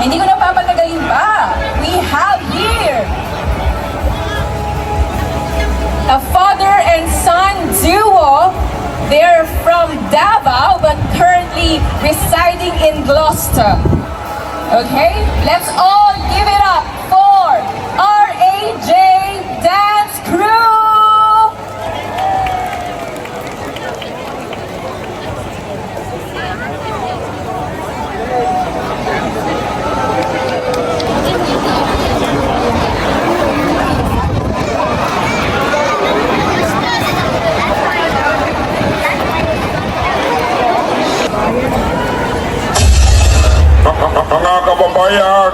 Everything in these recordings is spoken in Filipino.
Hindi ko na papatagalin pa. We have here a father and son duo. They're from Davao but currently residing in Gloucester. Okay, let's all give it up for RAJ Dance Crew! Mga kababayan,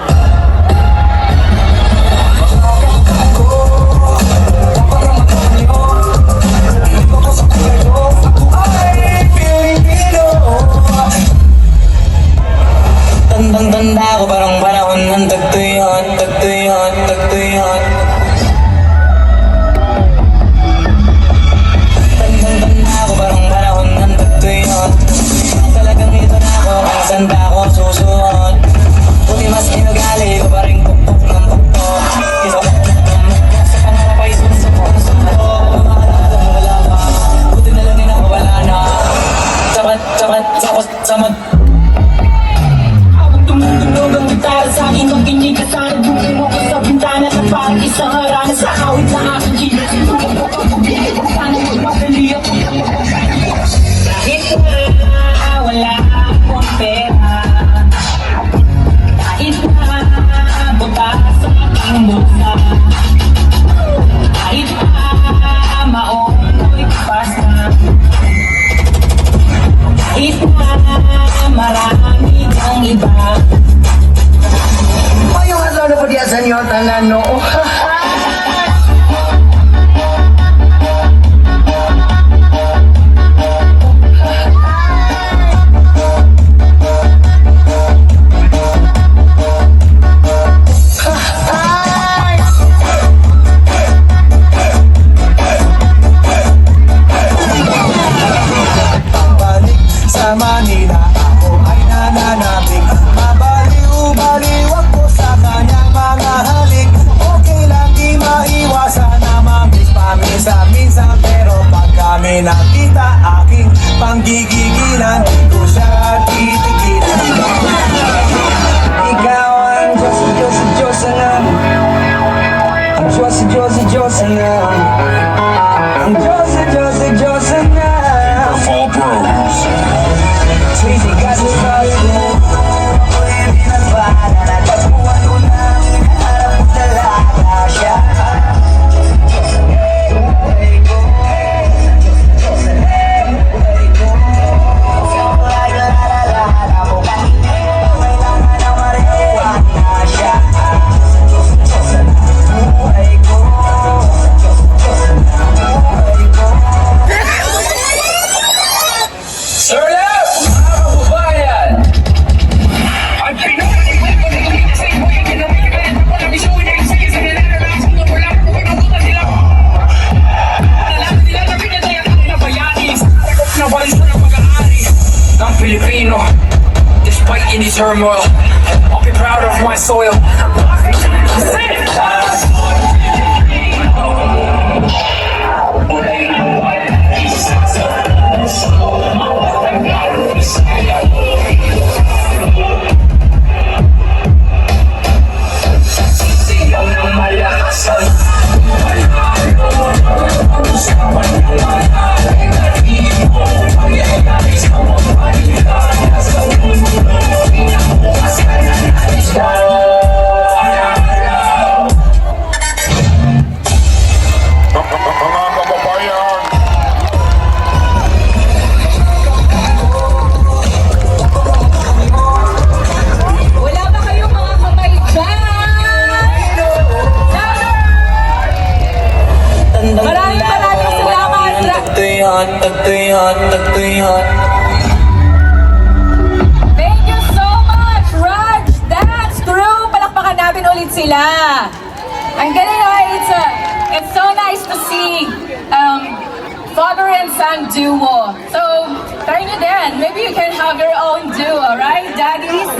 tandang-tanda ko parang panahon ng tagtuyot, tagtuyot, tagtuyot. Tandang-tanda ko parang panahon ng tagtuyot. Talagang ito na ako kung saan ba ako susuot. Buti mas inugali ko pa rin pukpok ng pukpok. Sa pangarap ay sunsupok, sunsupok. Wala pa, buti na lang din ako wala na. Sabat, sabat, sakot, samad. Tumutunog ang gitara sa akin kung kinikasahan. Bukong mo ko sa bintana na parang isang harana. Sa awit na aking kilos tulong ko pag bumili ko sana magmadali ako. Kahit wala akong pera, kahit na buta sa aking bulsa, kahit na mao'y kapasa, kahit na marami kang iba. Ay, yung asawa po diya sa inyo, tanan, no? Balik sa Manila, ako ay nananabik. Mabaliw-baliw ako sa kanyang mga halik. Okay lang di maiwasan na mamiss paminsan-minsan. Pero pag kami nakita, aking panggigigilan, di ko siya titigilan. Ikaw ang Diyos, Diyos, Diyos ang ang Diyos, Diyos, Diyos ang ang Diyos, Diyos, Diyos ang Fall Bros. Sleazy got the stars mo. Pwede na ba na natagpuan ko na hinaharap mo talaga siya. Buhay ko, buhay ko. Buhay ko nalalala mo kanina. Kailangan na mariwan na siya. Buhay ko, buhay ko. Sir Lep! Mga kababayan! Ang pinakalimutan ko nito kasi mo yung kinamigay na wala bisuin na isa sa nilalalasan na wala ko pinabutan sila. Nalaman nila na pinatay ang mga bayani sa harap na bansa ng pag-aari ng Pilipino. Despite any turmoil, I'll be proud of my soil. Mga kababayan, Wala ba kayong mga kamay dyan? Maraming salamat. Tagtuyot, tagtuyot, tagtuyot. Thank you so much, Raj Dance Crew! Palakpakan natin ulit sila. Ang galing it's so nice to see father and son duo. So, try nyo din. Maybe you can have your own duo, right, daddies?